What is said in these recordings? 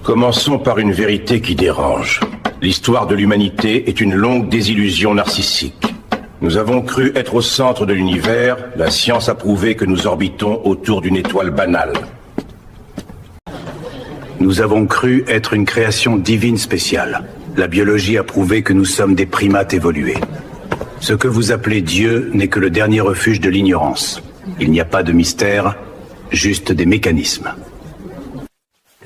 Commençons par une vérité qui dérange. L'histoire de l'humanité est une longue désillusion narcissique. Nous avons cru être au centre de l'univers, la science a prouvé que nous orbitons autour d'une étoile banale. Nous avons cru être une création divine spéciale. La biologie a prouvé que nous sommes des primates évolués. Ce que vous appelez Dieu n'est que le dernier refuge de l'ignorance. Il n'y a pas de mystère, juste des mécanismes.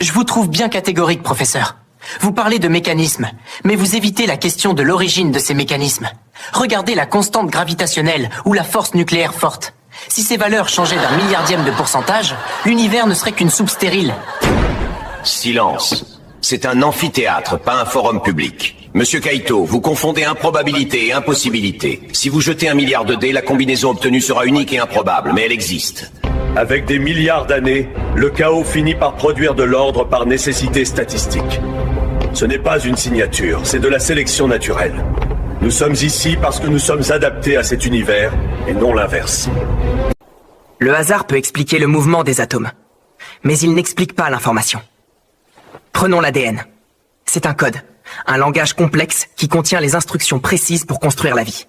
Je vous trouve bien catégorique, professeur. Vous parlez de mécanismes, mais vous évitez la question de l'origine de ces mécanismes. Regardez la constante gravitationnelle ou la force nucléaire forte. Si ces valeurs changeaient d'un milliardième de pourcentage, l'univers ne serait qu'une soupe stérile. Silence. C'est un amphithéâtre, pas un forum public. Monsieur Kaito, vous confondez improbabilité et impossibilité. Si vous jetez 1 milliard de dés, la combinaison obtenue sera unique et improbable, mais elle existe. Avec des milliards d'années, le chaos finit par produire de l'ordre par nécessité statistique. Ce n'est pas une signature, c'est de la sélection naturelle. Nous sommes ici parce que nous sommes adaptés à cet univers, et non l'inverse. Le hasard peut expliquer le mouvement des atomes, mais il n'explique pas l'information. Prenons l'ADN. C'est un code, un langage complexe qui contient les instructions précises pour construire la vie.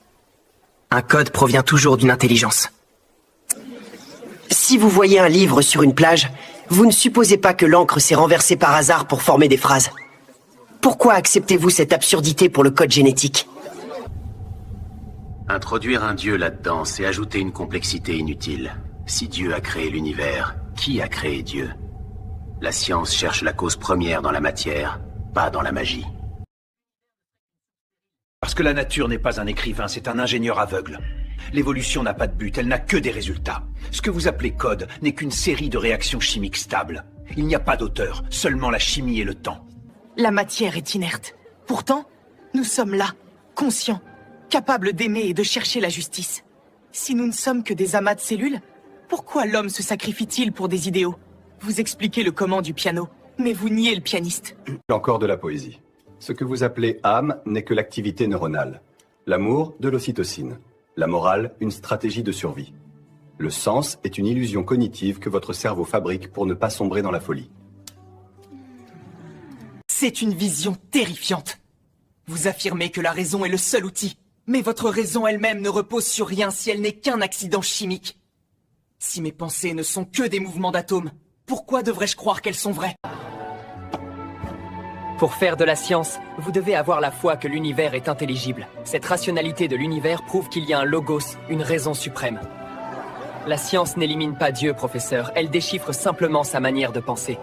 Un code provient toujours d'une intelligence. Si vous voyez un livre sur une plage, vous ne supposez pas que l'encre s'est renversée par hasard pour former des phrases. Pourquoi acceptez-vous cette absurdité pour le code génétique? Introduire un dieu là-dedans, c'est ajouter une complexité inutile. Si Dieu a créé l'univers, qui a créé Dieu? La science cherche la cause première dans la matière, pas dans la magie. Parce que la nature n'est pas un écrivain, c'est un ingénieur aveugle. L'évolution n'a pas de but, elle n'a que des résultats. Ce que vous appelez code n'est qu'une série de réactions chimiques stables. Il n'y a pas d'auteur, seulement la chimie et le temps. La matière est inerte. Pourtant, nous sommes là, conscients, capables d'aimer et de chercher la justice. Si nous ne sommes que des amas de cellules, pourquoi l'homme se sacrifie-t-il pour des idéaux? Vous expliquez le comment du piano, mais vous niez le pianiste. Encore de la poésie. Ce que vous appelez âme n'est que l'activité neuronale. L'amour, de l'ocytocine. La morale, une stratégie de survie. Le sens est une illusion cognitive que votre cerveau fabrique pour ne pas sombrer dans la folie. C'est une vision terrifiante. Vous affirmez que la raison est le seul outil, mais votre raison elle-même ne repose sur rien si elle n'est qu'un accident chimique. Si mes pensées ne sont que des mouvements d'atomes, pourquoi devrais-je croire qu'elles sont vraies? Pour faire de la science, vous devez avoir la foi que l'univers est intelligible. Cette rationalité de l'univers prouve qu'il y a un logos, une raison suprême. La science n'élimine pas Dieu, professeur, elle déchiffre simplement sa manière de penser.